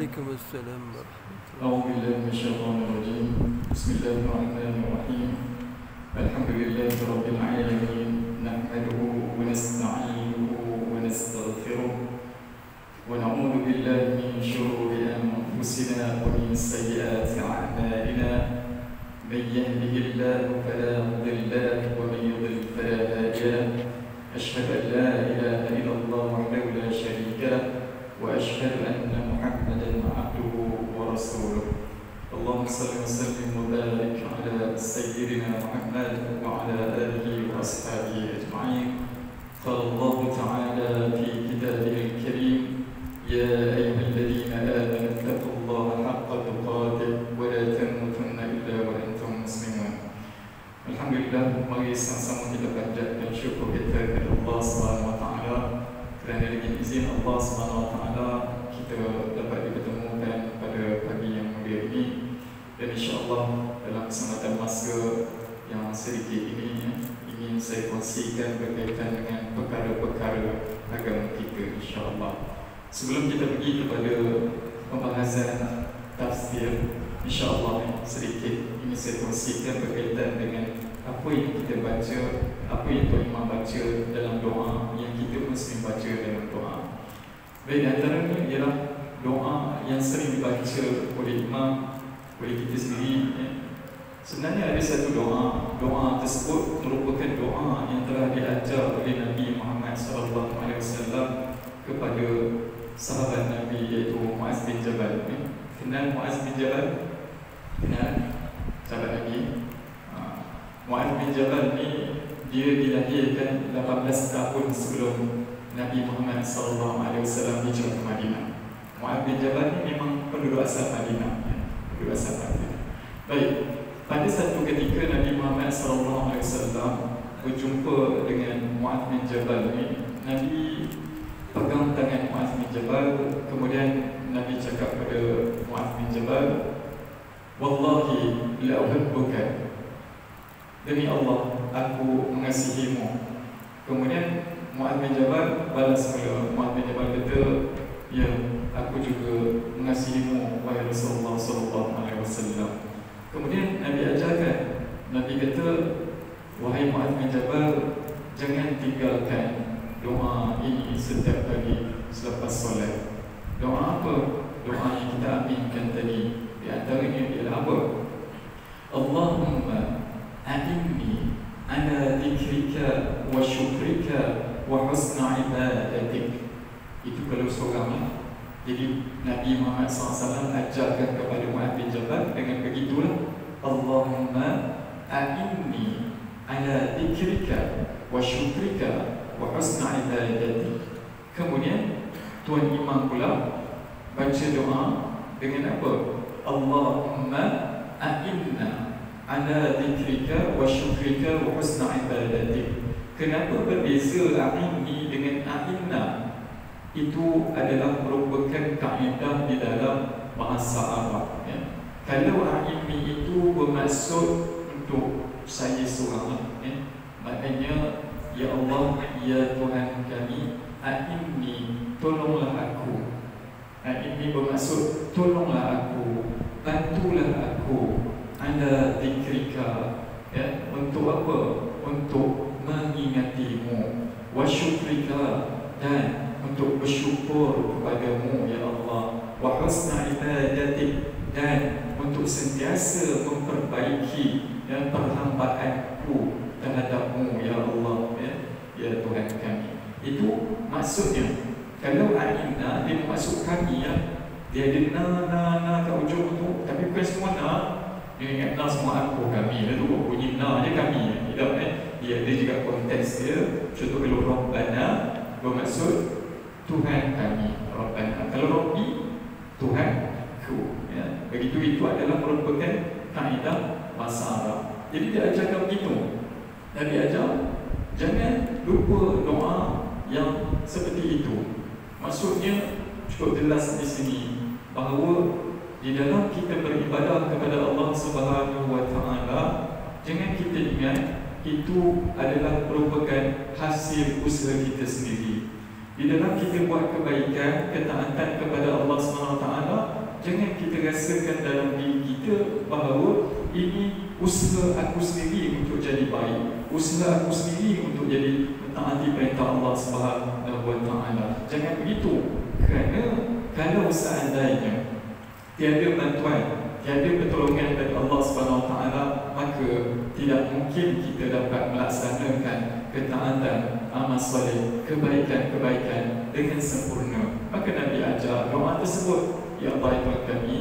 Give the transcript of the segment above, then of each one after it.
وعليكم السلام ورحمة الله. أعوذ بالله من الشيطان الرجيم. بسم الله الرحمن الرحيم. الحمد لله رب العالمين، نحمده ونستعينه ونستغفره ونعوذ بالله من شرور أنفسنا ومن سيئات أعمالنا. من يهده الله فلا مضل له ومن يضلل فلا هادي له. أشهد أن لا إله إلا الله وحده لا شريك له وأشهد أن محمدا عبده ورسوله. اللهم صل وسلم وبارك على سيدنا محمد وعلى آله وأصحابه أجمعين. قال الله تعالى في كتابه الكريم: يا أيها الذين آمنوا اتقوا الله حق تقاته ولا تموتن إلا وأنتم مسلمون. Alhamdulillah, mari sama-sama kita panjatkan syukur kita kepada Allah Subhanahu Wa Taala kerana dengan izin Allah Subhanahu Wa Taala kita dapat dipertemukan pada pagi yang mulia ini, dan insya-Allah dalam kesempatan masa yang sedikit ini ingin saya kongsikan berkaitan dengan perkara-perkara agama kita, insya-Allah. Sebelum kita pergi kepada pembahasan tafsir, insya-Allah sedikit ini saya kongsikan berkaitan dengan apa yang kita baca, apa yang Tuan Imam baca dalam doa yang kita mesti baca dalam doa. Baik, antaranya ialah doa yang sering dibaca oleh imam, oleh kita sendiri. Sebenarnya ada satu doa tersebut merupakan doa yang telah diajar oleh Nabi Muhammad SAW kepada sahabat Nabi, iaitu Muaz bin Jabal. Kenal Muaz bin Jabal? Kenal sahabat Nabi? Muaz bin Jabal ni dia dilahirkan 18 tahun sebelum Nabi Muhammad SAW hijrah ke Madinah. Muaz bin Jabal ni memang penduduk asal Madinah, penduduk asal Madinah. Baik, pada satu ketika Nabi Muhammad SAW berjumpa dengan Muaz bin Jabal ni, Nabi pegang tangan Muaz bin Jabal, kemudian Nabi cakap pada Muaz bin Jabal, "Wallahi la uhibbuka." Demi Allah, aku mengasihimu. Kemudian Muaz bin Jabal balas pula. Muaz bin Jabal kata, "Ya, aku juga mengasihimu, wahai Rasulullah SAW." Kemudian Nabi ajarkan, Nabi kata, "Wahai Muaz bin Jabal, jangan tinggalkan doa ini setiap kali selepas solat." Doa apa? Doa yang kita aminkan tadi. Di antaranya ialah apa? Allahumma a'inni ala dzikrika wa syukrika wa husna ibadatik. Itu kalau seorang. Jadi Nabi Muhammad SAW ajarkan kepada Muaz bin Jabal dengan begitulah, Allahumma a'inni ala dzikrika wa syukrika wa husna ibadatik. Kemudian Tuan Imam pula baca doa dengan apa? Allahumma a'inna ala dzikrika wa syukrika wa husna ibadatik. Kenapa berbeza a'inni dengan a'inna? Itu adalah merupakan kaedah di dalam bahasa Arab, ya. Kalau a'inni itu bermaksud untuk saya seorang, ya. Maknanya, ya Allah, ya Tuhan kami, a'inni, tolonglah aku. A'inni bermaksud tolonglah aku, bantulah aku, ala dzikrika, ya, untuk apa? Untuk mengingatimu, wa syukrika, dan untuk bersyukur kepadamu, ya Allah, wa husna ibadatik, dan untuk sentiasa memperbaiki dan perhambaanku terhadapmu, ya Allah, ya Tuhan kami. Itu maksudnya. Kalau a'inna, dia maksud kami, ya. Dia ada na kat ujung tu, tapi bukan semua na. Dia ingat na semua aku, kami. Dia tu bunyi na je kami. Tidak, dia ada juga konteks dia. Contoh kalau Rabbana bermaksud Tuhan kami, Rabbana. Kalau Rabbi, Tuhanku, ya. Begitu, itu adalah merupakan kaedah bahasa Arab. Jadi dia ajarkan begitu. Dan dia ajar, jangan lupa doa yang seperti itu. Maksudnya cukup jelas di sini bahawa di dalam kita beribadah kepada Allah Subhanahu Wa Taala, jangan kita ingat itu adalah merupakan hasil usaha kita sendiri. Di dalam kita buat kebaikan, ketaatan kepada Allah Subhanahu Wa Taala, jangan kita rasakan dalam diri kita bahawa ini usaha aku sendiri untuk jadi baik, usaha aku sendiri untuk jadi mentaati perintah Allah Subhanahu wa Ta'ala. Jangan begitu, kerana kalau seandainya tiada bantuan, tiada pertolongan dari Allah Subhanahu wa Ta'ala, maka tidak mungkin kita dapat melaksanakan ketaatan, amal soleh, kebaikan-kebaikan dengan sempurna. Maka Nabi ajar doa tersebut, Ya Allah Tuhan kami,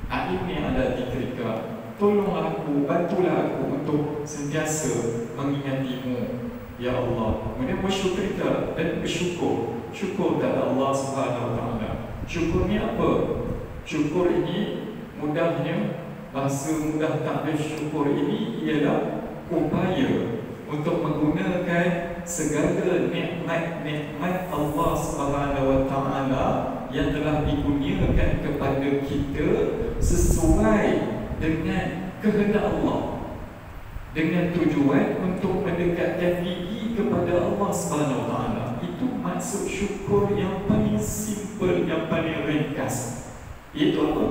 ini ada dikrika, tolonglah aku, bantulah aku untuk sentiasa mengingatimu, Ya Allah. Kemudian bersyukur dan bersyukur, syukur kepada Allah Subhanahu wa Ta'ala. Syukur ni apa? Syukur ini mudahnya, bahasa mudah ta'rif syukur ini ialah upaya untuk menggunakan segala nikmat Allah Subhanahu wa Ta'ala yang telah dikurniakan kepada kita sesuai dengan kehendak Allah, dengan tujuan untuk mendekatkan diri kepada Allah Subhanahu wa Ta'ala. Itu maksud syukur yang paling simple, yang paling ringkas. Iaitu apa?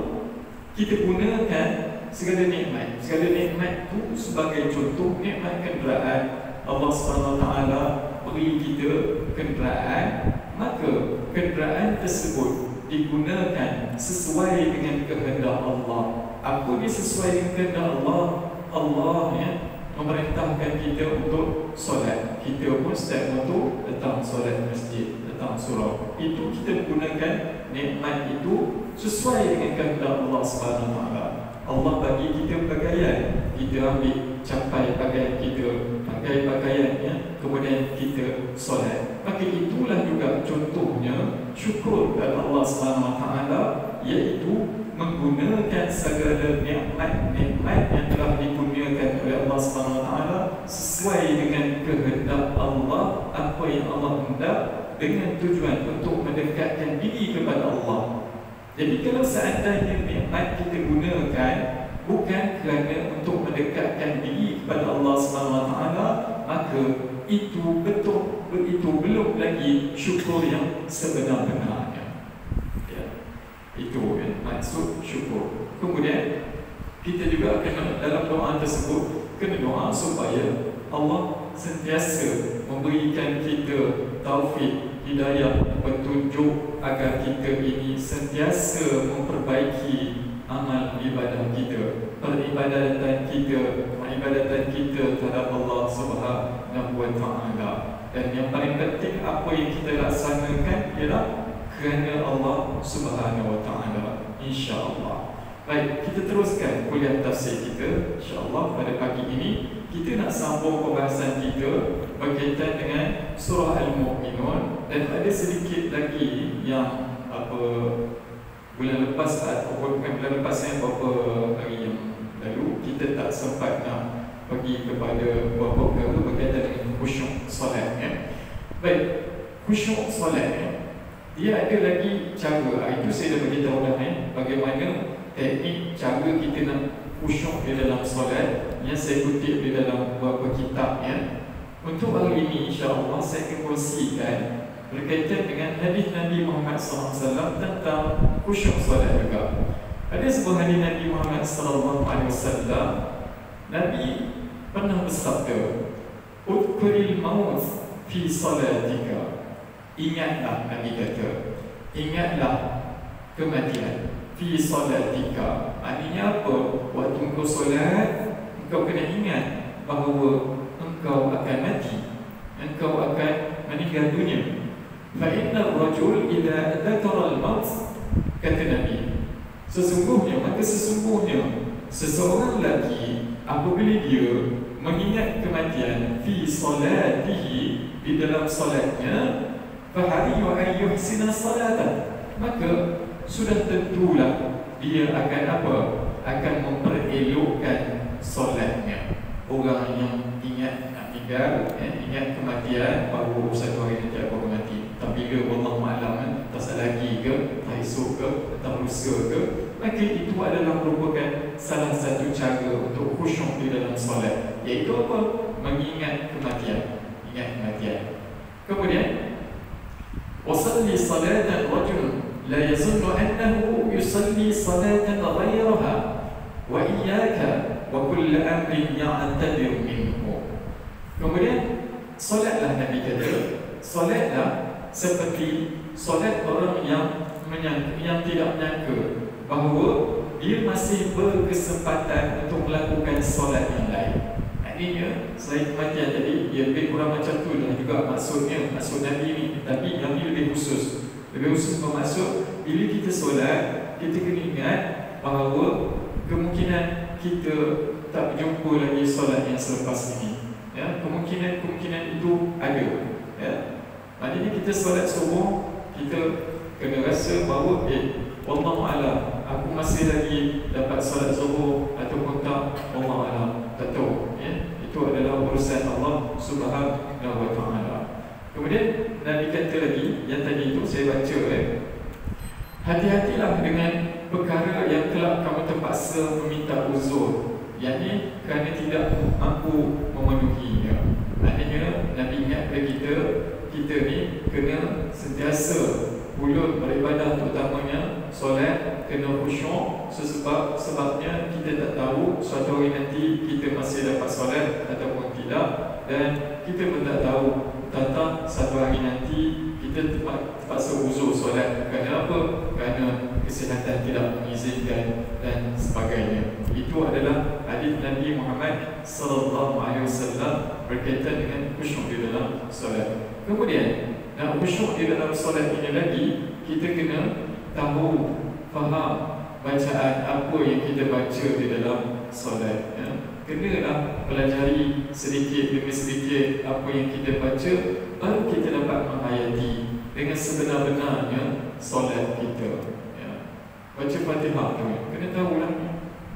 Kita gunakan segala nikmat itu sebagai contoh. Nikmat kenderaan, Allah Subhanahu wa Ta'ala beri kita kenderaan, maka kenderaan tersebut digunakan sesuai dengan kehendak Allah. Apa dia sesuai dengan kehendak Allah? Allah memerintahkan kita untuk solat. Kita pun setiap waktu datang solat masjid, datang surau. Itu kita gunakan nikmat itu sesuai dengan kehendak Allah Subhanahu wa Ta'ala. Allah bagi kita pakaian, kita ambil capai pakaian kita, pakai pakaiannya, kemudian kita solat. Maka itulah juga contohnya syukur kepada Allah Subhanahu wa Ta'ala, iaitu menggunakan segala nikmat yang telah dikurniakan oleh Allah Subhanahu wa Ta'ala sesuai dengan kehendak Allah, apa yang Allah hendak, dengan tujuan untuk mendekatkan diri kepada Allah. Jadi kalau seandainya nikmat kita gunakan bukan kerana untuk mendekatkan diri kepada Allah Subhanahu wa Ta'ala, maka itu belum lagi syukur yang sebenar-benarnya. Ya. Itu maksud syukur. Kemudian kita juga kena dalam doa tersebut kena doa supaya Allah sentiasa memberikan kita taufik, hidayah, petunjuk agar kita ini sentiasa memperbaiki amal ibadah kita, peribadatan kita terhadap Allah Subhanahu wa Ta'ala. Dan yang paling penting, apa yang kita laksanakan ialah kerana Allah Subhanahu wa Ta'ala, insya-Allah. Baik, kita teruskan kuliah tafsir kita, insya-Allah. Pada pagi ini kita nak sambung pembahasan kita berkaitan dengan surah Al-Mu'minun, dan ada sedikit lagi yang bulan lepas beberapa hari yang lalu kita tak sempat nak pergi kepada beberapa perkara berkaitan dengan khusyuk solat. Baik, khusyuk solat dia ada lagi cara. Itu saya dah beritahu dah bagaimana teknik cara kita nak khusyuk di dalam solat, yang saya kutip di dalam beberapa kitab. Untuk hari ini insya-Allah saya akan kongsikan berkaitan dengan hadis Nabi Muhammad SAW tentang khusyuk solat juga. Ada sebuah hadis Nabi Muhammad SAW, Nabi pernah bersabda, "Udkuril maut fi salatika." Ingatlah, Nabi kata, ingatlah kematian fi salatika. Artinya apa? Waktu engkau solat, engkau kena ingat bahawa engkau akan mati, engkau akan meninggal dunia. Fa inna ar-rajul idza dzakara al-maut, kata Nabi, sesungguhnya seseorang lelaki apabila dia mengingat kematian fi salatihi, di dalam solatnya, fahariyu an yuhsina salatan, maka sudah tentulah dia akan apa? Akan memperelokkan solatnya. Orang yang ingat nak tinggal, ingat kematian, bahawa satu hari nanti aku akan mati, tapi ke wallahualam, tak lagi ke, tak esok ke, tak lusa ke, maka itu adalah merupakan salah satu cara untuk khusyuk di dalam solat, iaitu apa? Mengingat kematian, ingat kematian. Kemudian wasalli salatan rajul la yazunnu annahu yusalli salatan kull amrin ya'tadir minhu. Kemudian solatlah, Nabi kata, solatlah seperti solat orang yang tidak menyangka bahawa dia masih berkesempatan untuk melakukan solat yang lain. Maknanya selain kematian tadi, dia lebih kurang macam tu lah juga maksudnya, maksud Nabi ni. Tapi yang ni lebih khusus. Lebih khusus bermaksud, bila kita solat, kita kena ingat bahawa kemungkinan kita tak berjumpa lagi solat yang selepas ini. Ya, kemungkinan itu ada. Ya. Maknanya kita solat subuh, kita kena rasa bahawa Wallahu'alam, aku masih lagi dapat solat subuh ataupun tak, Wallahu'alam, tak tahu. Ya. Itu adalah urusan Allah Subhanahu wa ta'ala. Kemudian Nabi kata lagi, yang tadi itu saya baca, hati-hatilah dengan perkara yang kelak kamu terpaksa meminta uzur, yakni kerana tidak mampu memenuhinya. Maknanya Nabi ingat kepada kita ni kena sentiasa ulun beribadah, terutamanya solat, kena khusyuk. Sebabnya kita tak tahu suatu hari nanti kita masih dapat solat ataupun tidak, dan kita pun tak tahu tentang satu hari nanti kita terpaksa uzur solat. Kerana apa? Kerana kesihatan tidak mengizinkan dan sebagainya. Itu adalah hadis Nabi Muhammad sallallahu alaihi wasallam berkaitan dengan khusyuk di dalam solat. Kemudian nak khusyuk di dalam solat ini lagi, kita kena tahu, faham bacaan apa yang kita baca di dalam solat. Ya. Kenalah pelajari sedikit demi sedikit apa yang kita baca, baru kita dapat menghayati dengan sebenar-benarnya solat kita. Ya. Baca Fatihah tu, kena tahulah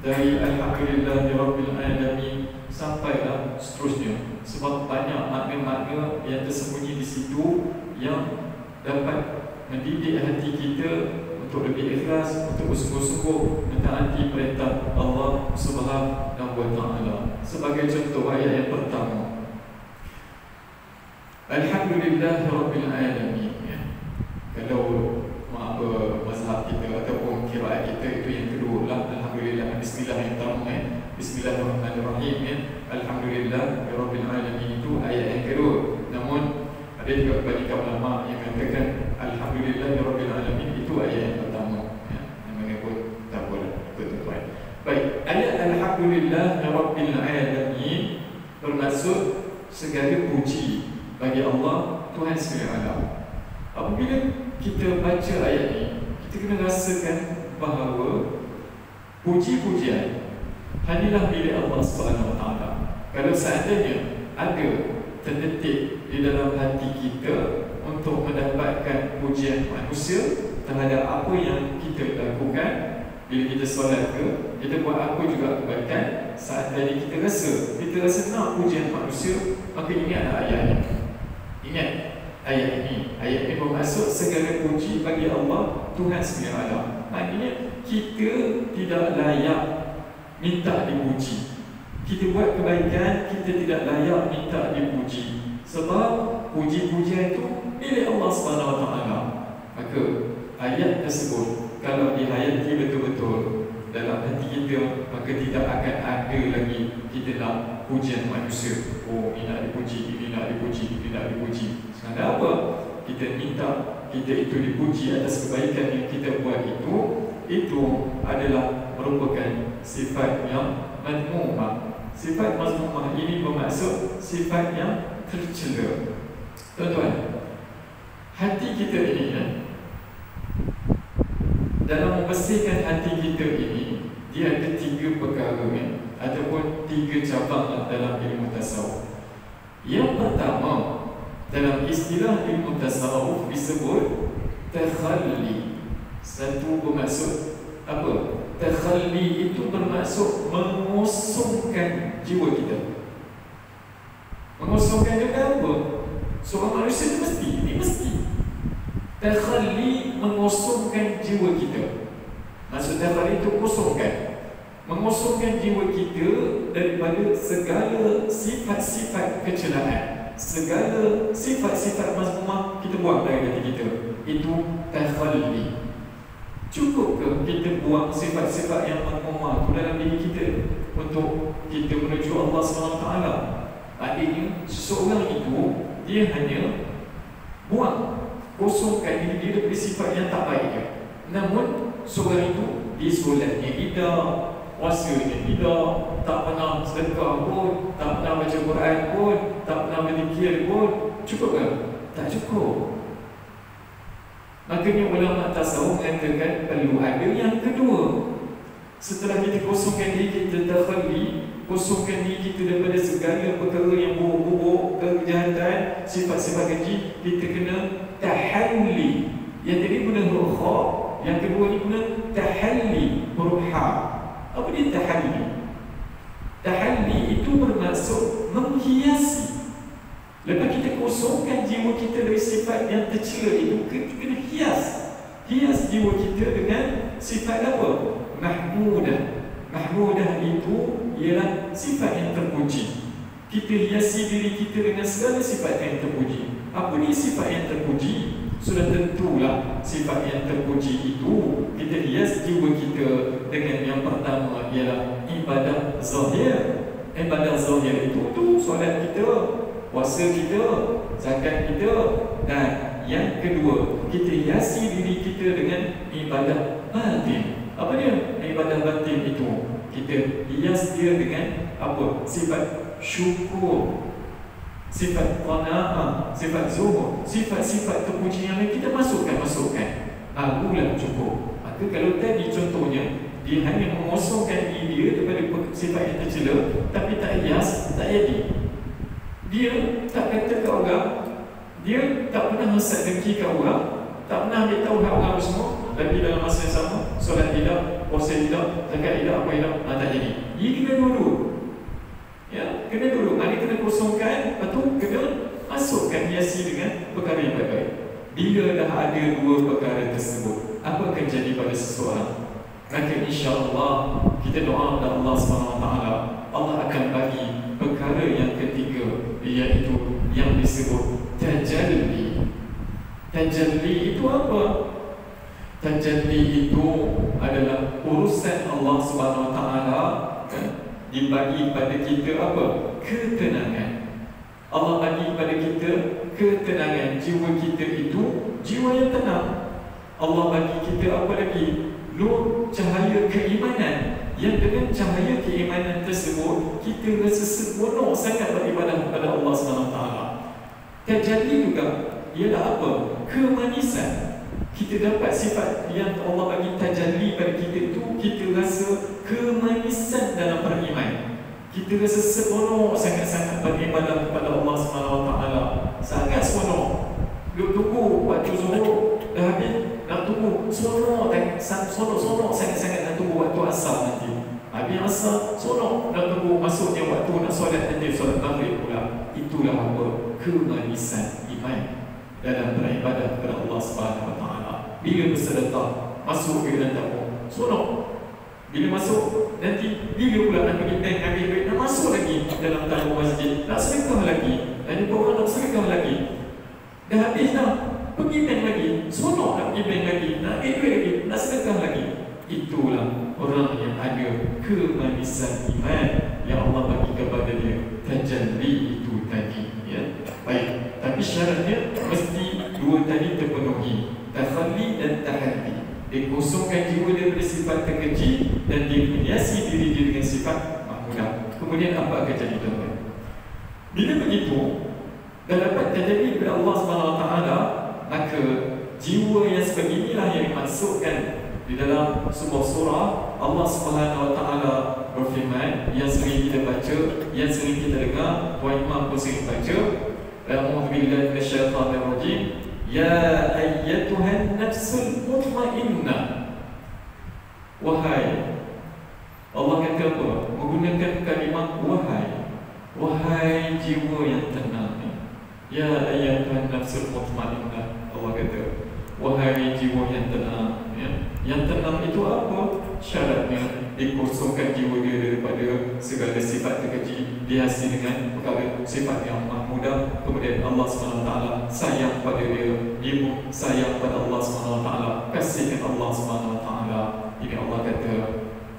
dari Alhamdulillahirabbil alamin sampailah seterusnya. Sebab banyak makna-makna yang tersembunyi di situ yang dapat mendidik hati kita untuk lebih ikhlas, untuk bersungguh-sungguh mentaati perintah Allah Subhanahu wa ta'ala. Sebagai contoh ayat yang pertama, Alhamdulillahirabbil alamin. Ya. Kalau mazhab kita ataupun qiraat kita, itu yang kedua lah, alhamdulillah. Bismillah yang pertama, Bismillahirrahmanirrahim. Ya. Alhamdulillahirabbil alamin itu ayat yang kedua. Namun ada juga kebanyakan ulama yang mengatakan Alhamdulillahirabbil alamin itu ayat yang pertama. Ya. Yang mana pun tak boleh ikut tuan. Baik, ayat Alhamdulillahirabbil alamin bermaksud segala puji bagi Allah Tuhan sekalian. Apabila kita baca ayat ini, kita kena rasakan bahawa puji-pujian hanyalah milik Allah Subhanahu wa ta'ala. Kalau seandainya ada terdetik di dalam hati kita untuk mendapatkan pujian manusia terhadap apa yang kita lakukan, bila kita solat ke, kita buat apa juga kebaikan, saat tadi kita rasa nak pujian manusia, maka ingatlah ayat ini. Ingat ayat ini. Ayat ini bermaksud segala puji bagi Allah Tuhan sekalian. Maknanya kita tidak layak minta dipuji. Kita buat kebaikan, kita tidak layak minta dipuji. Sebab puji-pujian itu milik Allah Subhanahu wa ta'ala. Maka ayat tersebut kalau dihayati betul-betul dalam hati kita, maka tidak akan ada lagi kita nak pujian manusia. Oh, ini nak dipuji, ini nak dipuji, ini nak dipuji. Sebenarnya apa? Kita minta kita itu dipuji atas kebaikan yang kita buat itu adalah merupakan sifat yang mazmumah. Sifat mazmumah ini bermaksud sifat yang tercela. Tuan-tuan, hati kita ini dalam membersihkan hati kita ini, dia ada 3 perkara ataupun 3 cabang dalam ilmu tasawuf. Yang pertama, dalam istilah ilmu tasawuf disebut takhalli. Satu bermaksud apa? Takhalli itu bermaksud mengosongkan jiwa kita. Mengosongkan juga apa? Seorang manusia ini mesti takhalli, mengosongkan jiwa kita. Maksud takhalli itu kosongkan, mengosongkan jiwa kita daripada segala sifat-sifat kecelaan, segala sifat-sifat mazmumah kita buang dari hati kita. Itu takhalli. Cukup ke kita buang sifat-sifat yang mazmumah itu dalam diri kita untuk kita menuju Allah SWT? Artinya seseorang itu dia hanya buang, kosongkan diri dia daripada sifat yang tak baik. Namun seorang itu dia solatnya tidak, puasanya tidak, tak pernah sedekah pun, tak pernah baca Quran pun, tak pernah berzikir pun. Cukup ke? Tak cukup. Makanya ulama tasawuf mengatakan perlu ada yang kedua. Setelah kita kosongkan diri kita takhali, kosongkan diri kita daripada segala perkara yang buruk-buruk, kejahatan, sifat-sifat keji, kita kena tahalli. Yang tadi guna huruf kha, yang kedua ni guna tahalli, huruf ha. Apa dia tahalli? Tahalli itu bermaksud menghiasi. Lepas kita kosongkan jiwa kita dari sifat yang tercela itu, kita kena hias jiwa kita dengan sifat apa? Mahmudah. Mahmudah itu ialah sifat yang terpuji. Kita hiasi diri kita dengan segala sifat yang terpuji. Apa ni sifat yang terpuji? Sudah tentulah sifat yang terpuji itu kita hias jiwa kita dengan yang pertama ialah ibadah zahir. Ibadah zahir itu solat kita, puasa kita, zakat kita, dan yang kedua kita hiasi diri kita dengan ibadah batin. Apa dia ibadah batin itu? Kita hias dia dengan apa? Sifat syukur, sifat qanaah, sifat zuhud, sifat-sifat terpuji yang lain kita masukkan. Bulan cukup. Maka kalau tadi contohnya dia hanya mengosongkan diri dia daripada sifat yang tercela, tapi tak hias, tak jadi. Dia tak kata ke orang, dia tak pernah hasad dengki ke orang, tak pernah ambil tahu hak orang semua, tapi dalam masa yang sama solat tidak, puasa tidak, zakat tidak, apa tidak, tak jadi. Dia kena dulu. Ya, kena dulu. Dia kena kosongkan, lepas tu kena masukkan hiasi dengan perkara yang baik-baik. Bila dah ada dua perkara tersebut, apa akan jadi pada seseorang? Maka insya-Allah kita doa kepada Allah SWT, Allah akan bagi perkara yang ketiga, iaitu yang disebut tajalli. Tajalli itu apa? Tajalli itu adalah urusan Allah SWT dibagi pada kita apa? Ketenangan. Allah bagi pada kita ketenangan. Jiwa kita itu jiwa yang tenang. Allah bagi kita apa lagi? Nur, cahaya keimanan, yang dengan cahaya keimanan tersebut kita rasa seronok sangat beribadah kepada Allah SWT. Tajalli juga ialah apa? Kemanisan. Kita dapat sifat yang Allah bagi tajalli pada kita itu, kita rasa kemanisan dalam beriman. Kita rasa seronok sangat-sangat beribadah kepada Allah SWT. Sangat seronok. Tunggu waktu zuhur dah habis, nak tunggu seronok sangat-sangat nak tunggu waktu asar nanti. Habis asar seronok nak tunggu masuknya waktu nak solat nanti, solat maghrib pula. Itulah apa? Kemanisan iman dalam beribadah kepada Allah SWT. Bila bersedekah, masuk ke dalam tabung, seronok. Bila masuk, nanti bila pula nak pergi bank ambil duit, nak masuk lagi dalam tabung masjid, nak sedekah lagi, dan jumpa orang nak sedekah lagi. Dah habis dah, pergi bank lagi, seronok nak pergi bank lagi, nak ambil duit lagi, nak sedekah lagi. Itulah orang yang ada kemanisan iman yang Allah bagi kepada dia. Tajalli itu tadi, ya. Baik, tapi syaratnya mesti dua tadi terpenuhi, takhalli dan tahalli. Dia kosongkan jiwa dia dari sifat terkeji dan dia menghiasi diri dia dengan sifat mahmudah. Kemudian apa akan jadi tuan-tuan? Bila begitu, dah dapat terjadi kepada Allah SWT, maka jiwa yang sebeginilah yang dimaksudkan di dalam sebuah surah. Allah SWT berfirman, yang sering kita baca, yang sering kita dengar, Puan Imam pun sering baca, A'udzubillahi minasyaitanir rajim, ya ayyatuhan nafsul mutmainnah. Wahai, Allah kata apa? Menggunakan kalimah wahai. Wahai jiwa yang tenang. Ya ayyatuhan nafsul mutmainnah. Allah kata, wahai jiwa yang tenang, ya. Yang tenang itu apa? Syaratnya dikosongkan jiwa dia daripada segala sifat terkeji, dihiasi dengan perkara sifat yang mahmudah. Kemudian Allah SWT sayang pada dia, dia pun sayang pada Allah SWT, kasihkan Allah SWT. Ini Allah kata,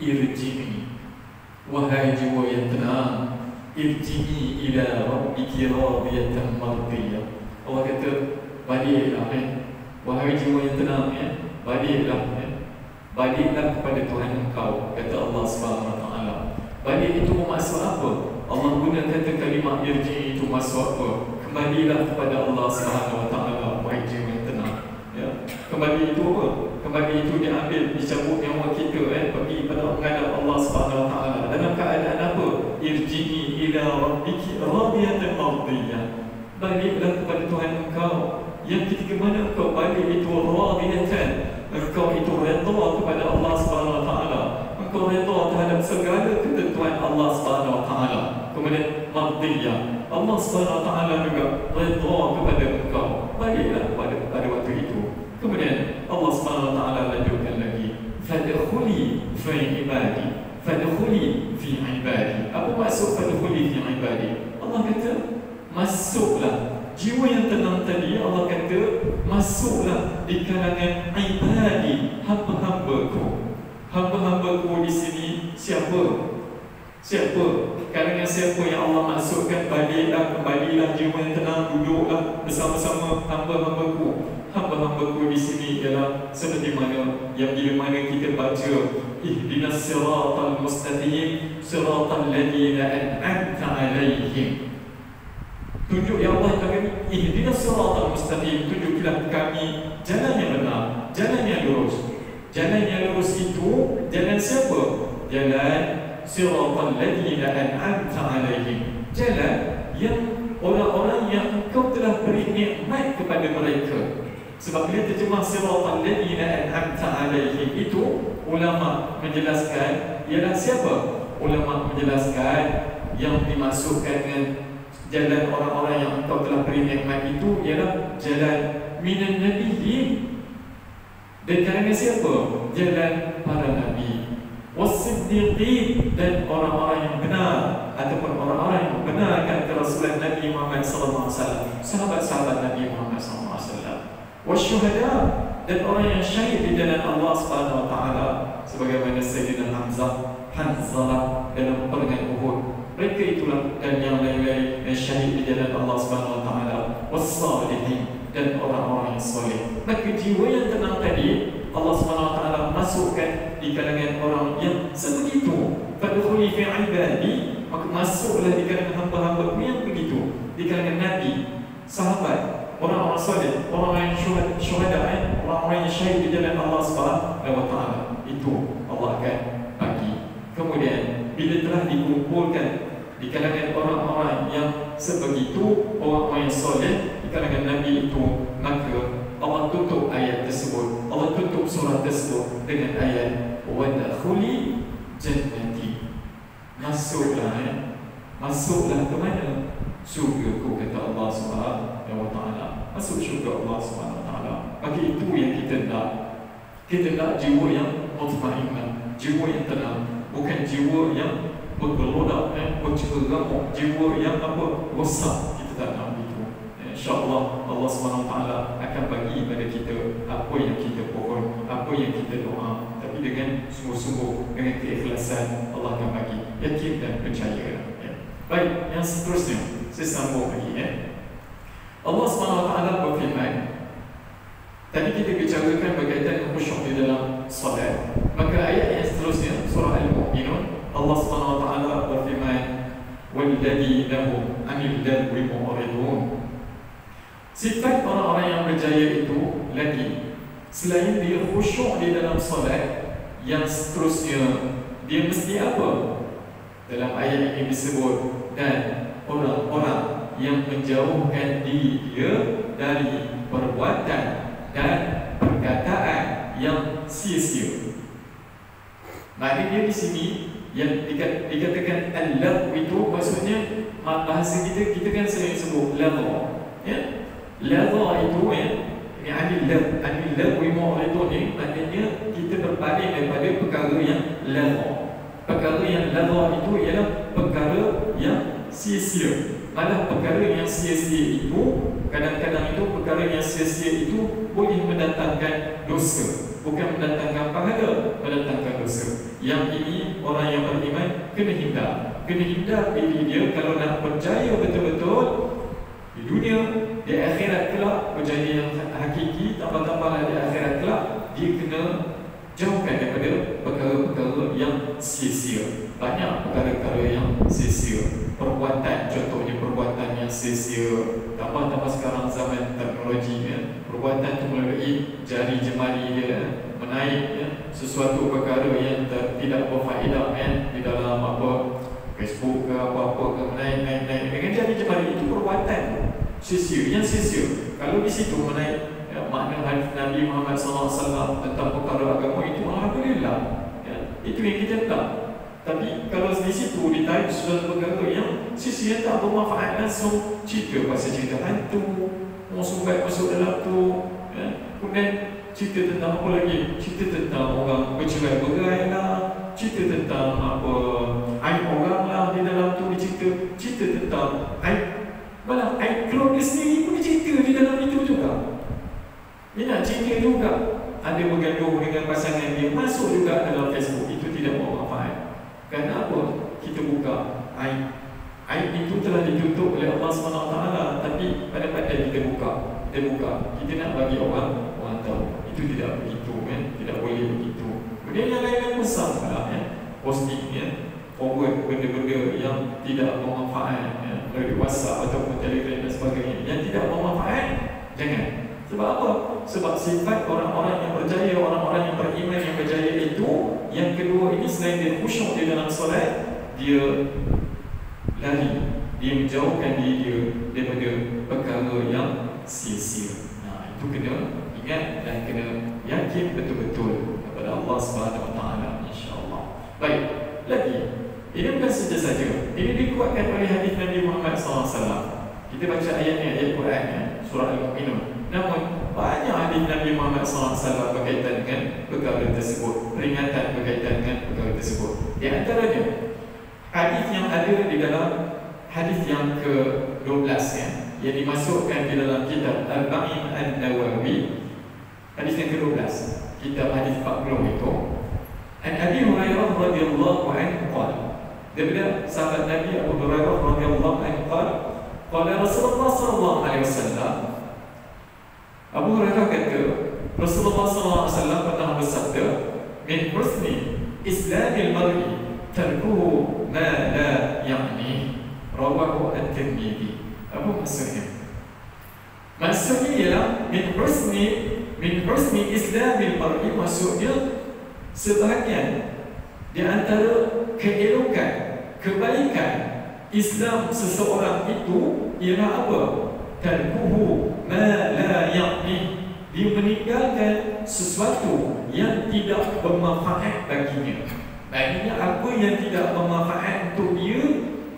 irji'i, wahai jiwa yang tenang, irji'i ila rabbiki radiyatan mardiyah. Allah kata, baliklah wahai jiwa yang tenang, baliklah kepada Tuhan engkau, kata Allah Subhanahu wa taala. Balik itu bermaksud apa? Allah guna kata kalimah irji itu maksud apa? Kembalilah kepada Allah Subhanahu wa taala, wahai jiwa yang tenang. Ya. Kembali itu apa? Kembali itu diambil, dicabut nyawa kita pergi pada menghadap Allah Subhanahu wa taala. Dalam keadaan apa? Irji'i ila rabbiki radiyatan mardiyah. Baliklah kepada Tuhan engkau yang ketika mana engkau balik itu radiyatan, engkau itu redha kepada Allah Subhanahu wa taala. Engkau redha terhadap segala ketentuan Allah Subhanahu wa taala. Kemudian mardiyah, Allah Subhanahu wa taala juga redha kepada engkau. Baliklah pada waktu itu. Kemudian Allah Subhanahu wa taala lanjutkan lagi, fadkhuli fi ibadi, fadkhuli fi ibadi. Apa maksud fadkhuli fi ibadi? Allah kata, masuklah. Jiwa yang tenang tadi, Allah kata, masuklah di kalangan ibadi, hamba-hambaku. Hamba-hambaku di sini siapa? Siapa? Kalangan siapa yang Allah masukkan? Baliklah, kembalilah jiwa yang tenang, duduklah bersama-sama hamba-hambaku. Hamba-hambaku di sini ialah seperti mana yang bila mana kita baca, ihdinas siratal mustaqim, siratal ladzina an'amta 'alaihim. Tunjuk ya Allah kami, ihdinas siratal mustaqim, tunjuklah kami jalan yang benar, jalan yang lurus. Jalan yang lurus itu jalan siapa? Jalan siratal ladzina an'amta 'alaihim. Jalan yang orang-orang yang engkau telah beri nikmat kepada mereka. Sebab bila terjemah siratal ladzina an'amta 'alaihim itu, ulama menjelaskan ialah siapa? Ulama menjelaskan yang dimasukkan dengan jalan orang-orang yang engkau telah beri nikmat itu ialah jalan minan nabiyyin. Dan kalangan siapa? Jalan para nabi, was-siddiqin, dan orang-orang yang benar ataupun orang-orang yang membenarkan kerasulan Nabi Muhammad sallallahu alaihi wasallam, sahabat-sahabat Nabi Muhammad sallallahu alaihi wasallam, wasyuhada, dan orang yang syahid di jalan Allah Subhanahu wa taala sebagaimana Sayyidina Hanzalah dalam peperangan Uhud. Mereka itulah dan yang lain-lain yang syahid di jalan Allah Subhanahu wa taala, was-salihin, dan orang-orang yang soleh. Maka jiwa yang tenang tadi Allah Subhanahu wa taala masukkan di kalangan orang yang sebegitu. Fadkhuli fi ibadi, maka masuklah di kalangan hamba-hamba yang begitu, di kalangan nabi, sahabat, orang-orang soleh, orang-orang yang syuhada, orang-orang yang syahid di jalan Allah Subhanahu wa taala. Itu Allah akan bagi. Kemudian bila telah dikumpulkan di kalangan orang-orang yang sebegitu, orang-orang yang soleh di kalangan nabi itu, maka Allah tutup ayat tersebut, Allah tutup surah tersebut dengan ayat wadkhuli jannati. Masuklah, masuklah ke mana? Syurgaku, kata Allah Subhanahu wa taala. Masuk syurga Allah Subhanahu wa taala. Maka itu yang kita nak. Kita nak jiwa yang mutmainnah, jiwa yang tenang, bukan jiwa yang bergelodak, berceramuk, jiwa yang rosak. Kita tak nak itu. InsyaAllah Allah SWT akan bagi pada kita apa yang kita pohon, apa yang kita doa. Tapi dengan sungguh-sungguh, dengan keikhlasan, Allah akan bagi. Yakin dan percaya. Baik, yang seterusnya saya sambung lagi. Allah SWT berfirman, tadi kita bicarakan berkaitan dengan khusyuk di dalam solat. Maka ayat yang seterusnya, surah Al-Mu'minun, Allah SWT berfirman, وَالَّذِينَ هُمْ عَنِ اللَّغْوِ مُعْرِضُونَ. Sifat orang-orang yang berjaya itu lagi, selain dia khusyuk di dalam solat, yang seterusnya dia mesti apa? Dalam ayat ini disebut, dan orang-orang yang menjauhkan dia dari perbuatan dan perkataan yang sia-sia. Maknanya di sini yang dikatakan al-lagh itu maksudnya bahasa kita kan sering sebut lagh. Ya? Lagh itu anil-lagh mu'ridun, maknanya kita berpaling daripada perkara yang lagh. Perkara yang lagh itu ialah perkara yang sia-sia. Malah perkara yang sia-sia itu, kadang-kadang itu perkara yang sia-sia itu boleh mendatangkan dosa. bukan mendatangkan pahala, mendatangkan dosa. Yang ini orang yang beriman kena hindar diri dia kalau nak berjaya betul-betul di dunia, di akhirat kelak, berjaya yang hakiki, tambah-tambahlah di akhirat kelak, dia kena jauhkan daripada perkara-perkara yang sia-sia. Banyak perkara-perkara yang sia-sia. Perbuatan, contohnya perbuatan yang sia-sia. Tambah-tambah sekarang zaman teknologi ya. Perbuatan itu melalui jari jemari dia menaik ya. Sesuatu perkara yang tidak berfaedah di dalam Facebook ke apa-apa ke menaik dengan jari jemari itu perbuatan sia-sia, yang sia-sia. Kalau di situ menaik makna hadis Nabi Muhammad SAW tentang perkara agama itu, alhamdulillah ya, itu yang kita tak. Tapi kalau di situ ditarik sesuatu perkara yang sisi yang tak bermanfaat, langsung cerita pasal cerita hantu, orang sumbat masuk dalam tu ya. Kemudian cerita tentang apa lagi, cerita tentang orang bercerai-berai lah, cerita tentang apa aib orang lah di dalam tu, cerita tentang aib keluarga sendiri pun cerita di dalam itu juga. Dia nak cerita juga, ada bergaduh dengan pasangan dia, masuk juga dalam Facebook. Itu tidak bermanfaat. Kerana apa? Kita buka aib itu telah ditutup oleh Allah SWT, tapi pada-pada kita buka. Kita nak bagi orang tahu. Itu tidak begitu kan? Tidak boleh begitu. Kemudian yang lain-lain besar pula ya. Posting ya, forward benda-benda yang tidak bermanfaat ya, melalui WhatsApp ataupun Telegram dan sebagainya, yang tidak bermanfaat, jangan. Sebab apa? Sebab sifat orang-orang yang berjaya, orang-orang yang beriman yang berjaya itu, yang kedua ini, selain dia khusyuk di dalam solat, dia lari, dia menjauhkan diri dia daripada perkara yang sia-sia. Nah, itu kena ingat dan kena yakin betul-betul kepada Allah SWT, insya-Allah. Baik, lagi ini bukan saja-saja, ini dikuatkan oleh hadis Nabi Muhammad SAW. Kita baca ayatnya, ayat Quran ya, surah Al-Mu'minun. Namun banyak hadis Nabi Muhammad SAW berkaitan dengan perkara tersebut, peringatan berkaitan dengan perkara tersebut. Di antaranya hadis yang ada di dalam hadis yang ke-12 ya, yang dimasukkan di dalam kitab Al-Ba'in An-Nawawi, hadis yang ke-12, kitab hadis 40 itu. An Abi Hurairah radhiyallahu anhu qala, daripada sahabat Nabi Abu Hurairah radhiyallahu anhu qala Rasulullah sallallahu alaihi wasallam, Abu Hurairah kata, Rasulullah SAW pernah bersabda, min husni islamil mar'i tarkuhu ma la ya'ni, rawahu at-Tirmidzi. Apa maksudnya? Maksudnya ialah min husni islamil mar'i, maksudnya sebahagian di antara keelokan, kebaikan Islam seseorang itu ialah apa? Tarkuhu ma la ya'ni, dia meninggalkan sesuatu yang tidak bermanfaat baginya. Maksudnya apa yang tidak bermanfaat untuk dia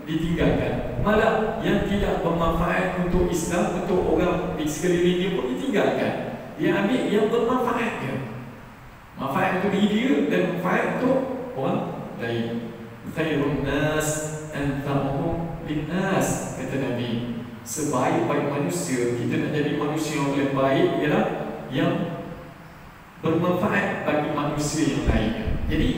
ditinggalkan, malah yang tidak bermanfaat untuk Islam, untuk orang di sekeliling dia pun ditinggalkan. Dia ambil yang bermanfaat dia, manfaat untuk diri dia dan manfaat untuk orang lain. Khairun nas anfa'uhum linnas, kata Nabi. Sebaik-baik manusia, kita nak jadi manusia yang paling baik ialah yang bermanfaat bagi manusia yang lain. Jadi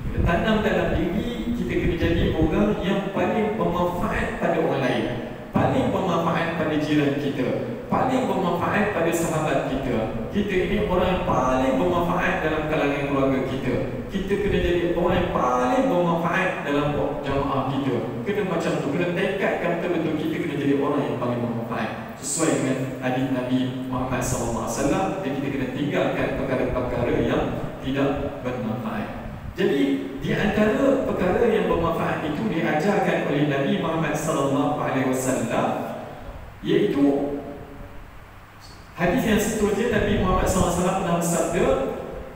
kita tanam dalam diri kita, kena jadi orang yang paling bermanfaat pada orang lain, paling bermanfaat pada jiran kita, paling bermanfaat pada sahabat kita. Kita ini orang yang paling bermanfaat dalam kalangan keluarga kita. Kita kena jadi orang yang paling bermanfaat dalam jamaah kita. Kena macam tu, kena tekadkan betul-betul kita kena jadi orang yang paling bermanfaat sesuai dengan hadis Nabi Muhammad SAW. Dan kita kena tinggalkan perkara-perkara yang tidak bermanfaat. Jadi di antara perkara yang bermanfaat itu diajarkan oleh Nabi Muhammad SAW, iaitu hadis yang seterusnya. Nabi Muhammad SAW pernah bersabda,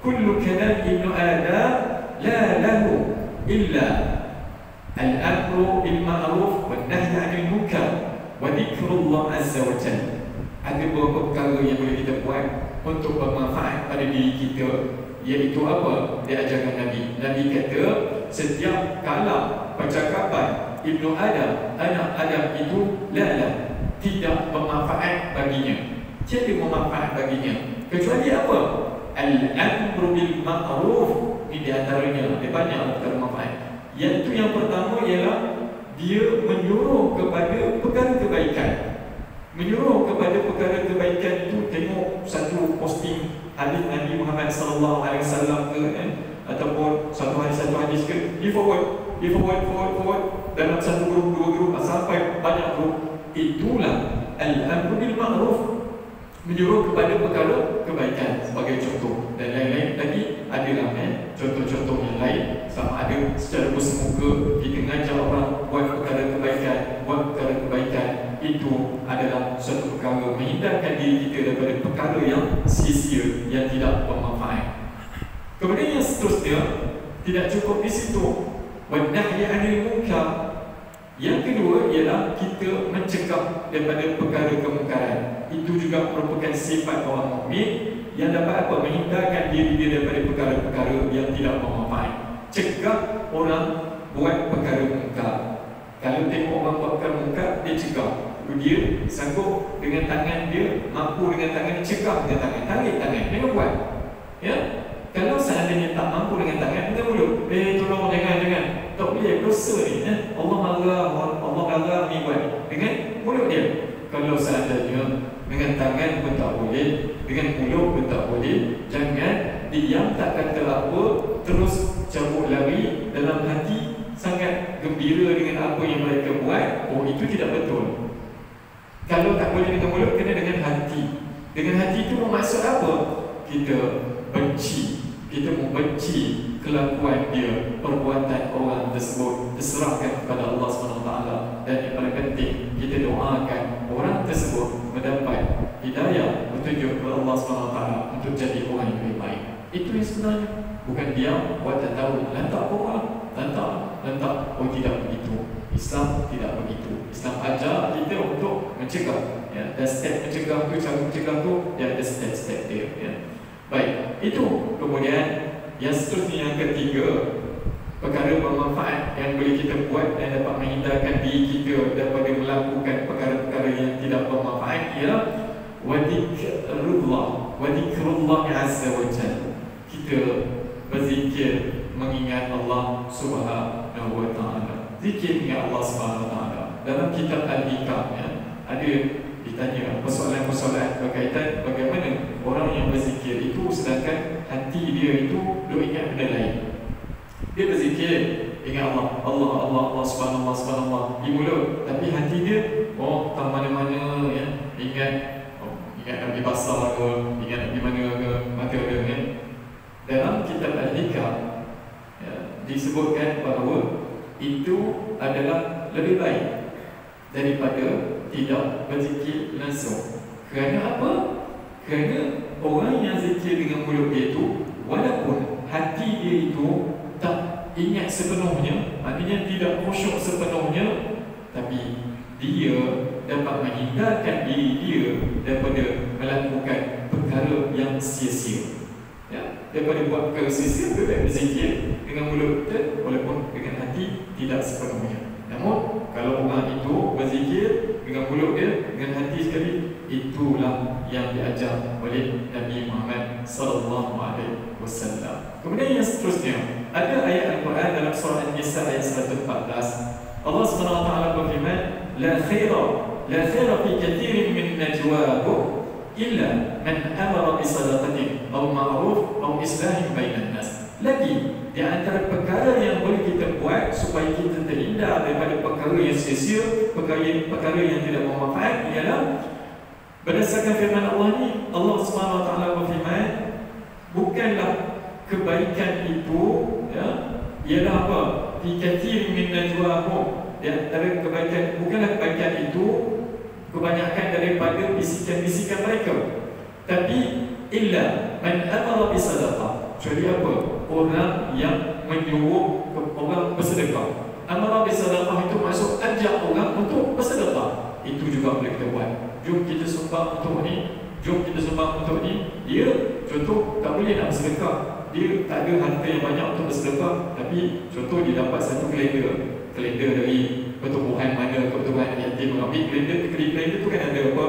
kullu kalam ibnu Adam la lahu illa al-amru bil ma'ruf wan nahyi 'anil munkar wa dzikrullah azza wa jalla. Ada beberapa perkara yang boleh kita buat untuk bermanfaat pada diri kita, iaitu apa? Diajarkan Nabi. Nabi kata, setiap kalam percakapan ibnu Adam, anak Adam itu la tidak bermanfaat baginya, tiada bermanfaat baginya, kecuali apa? Al-amru bil ma'ruf, ini di antaranya, dia banyak perkara manfaat. Iaitu yang pertama ialah dia menyuruh kepada perkara kebaikan. Menyuruh kepada perkara kebaikan itu, tengok satu posting hadis Nabi Muhammad sallallahu alaihi wasallam ke ataupun satu hadis ke, di forward dalam satu grup, dua grup, sampai banyak grup. Itulah al-amru bil ma'ruf, menyuruh kepada perkara kebaikan sebagai contoh. Dan lain-lain lagi adalah contoh-contoh yang lain. Sama ada secara bersemuka kita mengajar orang buat perkara kebaikan, itu adalah suatu perkara menghindarkan diri kita daripada perkara yang sia-sia, yang tidak bermanfaat. Kemudian yang seterusnya, tidak cukup di situ, wan nahyi 'anil munkar. Yang kedua ialah kita mencegah daripada perkara kemungkaran. Itu juga merupakan sifat orang mukmin yang dapat apa? Menghindarkan diri dia daripada perkara-perkara yang tidak bermanfaat. Cegah orang buat perkara mungkar. Kalau tengok orang buat perkara mungkar, dia cegah. Dia sanggup dengan tangan dia, mampu dengan tangan dia, cegah dengan tangan, tarik tangan, jangan buat. Ya? Kalau seandainya tak mampu dengan tangan, dengan mulut, tolong jangan, tak boleh, dosa ni. Allah marah ni buat dengan mulut dia. Kalau seandainya dengan tangan pun tak boleh, dengan mulut pun tak boleh, jangan diam tak kata apa, terus cabut lari dalam hati, sangat gembira dengan apa yang mereka buat. Oh, itu tidak betul. Kalau tak boleh dengan mulut, kena dengan hati. Dengan hati itu bermaksud apa? Kita benci, kita membenci kelakuan dia, perbuatan orang tersebut, diserahkan kepada Allah SWT. Dan yang paling penting, kita doakan orang tersebut mendapat hidayah, petunjuk kepada Allah SWT untuk jadi orang yang lebih baik. Itu yang sebenarnya. Bukan dia buat tak tahu, lantak orang, lantak. Oh, tidak begitu. Islam tidak begitu. Islam ajar kita untuk mencegah, ya. Dan step mencegah tu, cara mencegah tu, dia ada step-step dia, ya. Baik, itu. Kemudian yang seterusnya, yang ketiga, perkara bermanfaat yang boleh kita buat dan dapat menghindarkan diri kita daripada melakukan perkara-perkara yang tidak bermanfaat, ialah wadikrullah azza wa jalla. Kita berzikir mengingat Allah Subhanahu wa taala. Zikir mengingat Allah Subhanahu wa taala. Dalam kitab Al-Hikam, ya, ada ditanya persoalan-persoalan berkaitan bagaimana orang yang berzikir itu sedangkan hati dia itu duk ingat benda lain. Dia berzikir ingat Allah subhanallah di mulut, tapi hati dia tak mana-mana, ya. Ingat nak pergi pasar ke, ingat nak pergi mana ke, maka dia, ya. Dalam kitab Al-Hikam, ya, disebutkan bahawa itu adalah lebih baik daripada tidak berzikir langsung. Kerana apa? Kerana orang yang zikir dengan mulut dia itu, walaupun hati dia itu tak ingat sepenuhnya, maknanya tidak khusyuk sepenuhnya, tapi dia dapat menghindarkan diri dia daripada melakukan perkara yang sia-sia, ya. Daripada buat perkara sia-sia, dia baik berzikir dengan mulut kita, walaupun dengan hati tidak sepenuhnya. Namun kalau orang itu berzikir dengan mulut dia, dengan hati sekali, itulah yang diajar oleh Nabi Muhammad sallallahu alaihi wasallam. Kemudian yang seterusnya, ada ayat Al-Quran dalam surah An-Nisa ayat 114. Allah Subhanahu wa taala berfirman, la khaira fi kathirin min najwahum illa man amara bi sadaqatin aw ma'ruf aw islahin bainan nas. Lagi di antara perkara yang boleh kita buat supaya kita terhindar daripada perkara yang sia-sia, perkara yang tidak bermanfaat, ialah berdasarkan firman Allah ni, Allah Subhanahu wa taala berfirman, bukanlah kebaikan itu, ya, ialah apa? Fi katsirin min najwahum. Di antara kebaikan, bukanlah kebaikan itu kebanyakan daripada bisikan-bisikan mereka, tapi illa man amara bi sadaqah. Jadi apa? Orang yang menyuruh orang bersedekah. Amara bi sadaqah itu maksud ajak orang untuk bersedekah. Itu juga boleh kita buat. Jom kita sumbang untuk ni, jom kita sumbang untuk ni. Dia contoh tak boleh nak bersedekah, dia tak ada harta yang banyak untuk bersedekah, tapi contoh dia dapat satu kalender dari pertubuhan mana, pertubuhan yatim mengambil kalender tu kan ada apa,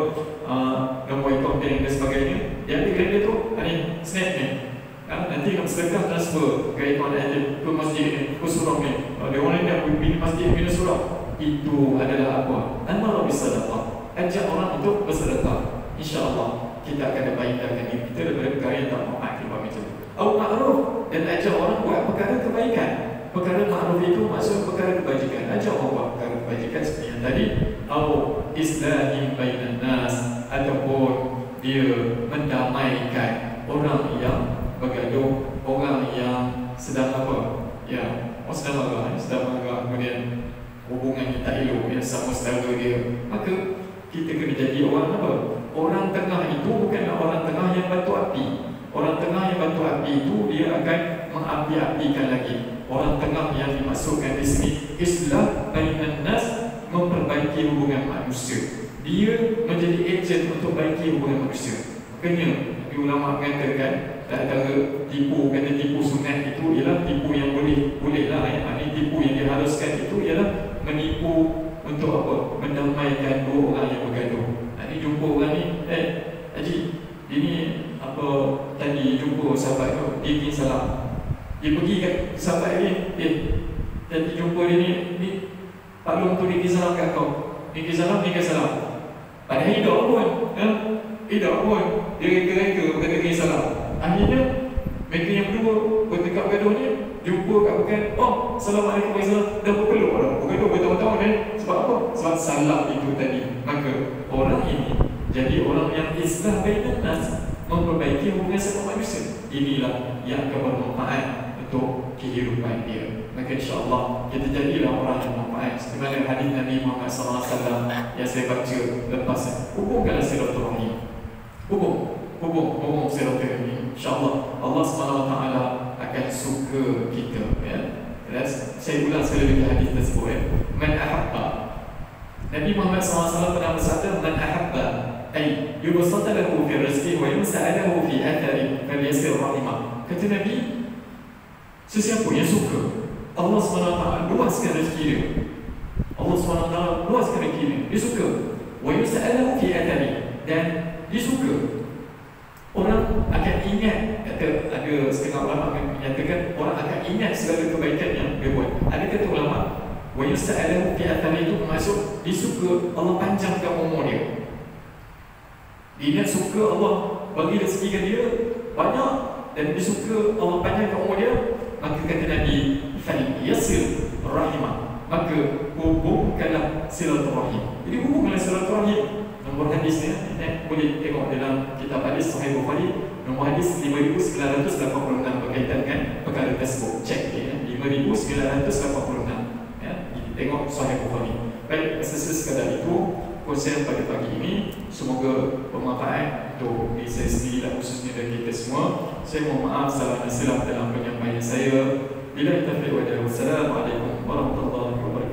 nombor account bank dan sebagainya. Dia ambil kalender tu, ni snap ni, Nanti nak sedekah transfer ke akaun yatim, ke masjid ni, ke surau ni. Dia orang yang bina masjid, bina surau, itu adalah apa? Amal bisadaqah. Ajak orang untuk bersedekah. InsyaAllah kita akan dapat diri kita daripada perkara yang tak maaf kita macam tu. Au ma'ruf, dan ajak orang buat perkara kebaikan. Perkara ma'ruf itu maksud perkara kebajikan. Ajak orang buat perkara kebajikan seperti yang tadi. Au islahin bainan nas, ataupun dia mendamaikan orang yang bergaduh, orang yang sedang apa? Ya, orang sedang marah, kemudian hubungan yang tak elok, yang sama saudara dia. Maka kita kena jadi orang apa? Orang tengah itu bukanlah orang tengah yang batu api. Orang tengah yang batu api itu dia akan mengapi-apikan lagi. Orang tengah yang dimaksudkan di sini islah bainan nas, memperbaiki hubungan manusia. Dia menjadi ejen untuk baiki hubungan manusia. Makanya ulama mengatakan antara tipu, kata tipu sunat itu ialah tipu yang bolehlah ini tipu yang diharuskan itu ialah menipu untuk apa? Mendamaikan dua orang yang bergaduh. Ini jumpa orang ni, Haji, ini apa tadi jumpa sahabat tu, dia bikin salam. Dia pergi kat sahabat ni, tadi jumpa dia ni Pak Long tu dia bikin salam kat kau. Dia bikin salam. Padahal hidup pun, hidup pun, dia reka-reka berkata salam. Akhirnya mereka yang berdua bertekak bergaduh ni jumpa kat pekan, oh, Assalamualaikum warahmatullahi wabarakatuh. Dah berpeluh dah, bergaduh bertahun-tahun ni. Sebab apa? Sebab salam itu tadi. Maka orang ini jadi orang yang islah bainan nas, memperbaiki hubungan sama manusia. Inilah yang akan bermanfaat untuk kehidupan dia. Maka insya-Allah kita jadilah orang yang bermanfaat. Seperti mana hadis Nabi Muhammad SAW yang saya baca lepas, hubungkanlah silaturahim. Hubung silaturahim. InsyaAllah Allah SWT akan suka kita, ya. Saya ulang sekali lagi hadis tersebut, ya. Man ahabba, Nabi Muhammad SAW pernah bersabda, man ahabba ay yubsata lahu fi rizqi wa yus'alahu fi athari falyasir rahimah. Kata Nabi, sesiapa yang suka Allah SWT luaskan rezeki dia, Allah SWT luaskan rezeki dia, dia suka wa yus'alahu fi athari, dan dia suka orang akan ingat. Kata ada setengah ulama menyatakan orang akan ingat segala kebaikan yang dia buat. Ada kata ulama wa yus'alahu fi athari itu maksud dia suka Allah panjangkan umur dia. Dia suka Allah bagi rezeki ke dia banyak, dan dia suka Allah panjangkan umur dia. Maka kata Nabi, falyasir rahimah, maka hubungkanlah silaturahim. Jadi hubungkanlah silaturahim. Nombor hadisnya boleh tengok dalam kitab hadis Sahih Bukhari, nombor hadis 5986 berkaitan dengan perkara tersebut. Cek ya, 5986 ya, tengok Sahih Bukhari. Baik, sekadar itu konsep pada pagi ini. Semoga bermanfaat untuk diri saya sendiri dan khususnya dari kita semua. Saya mohon maaf salah dan silap dalam penyampaian saya. Bila taufiq wa hidayah. Wassalamualaikum warahmatullahi wabarakatuh.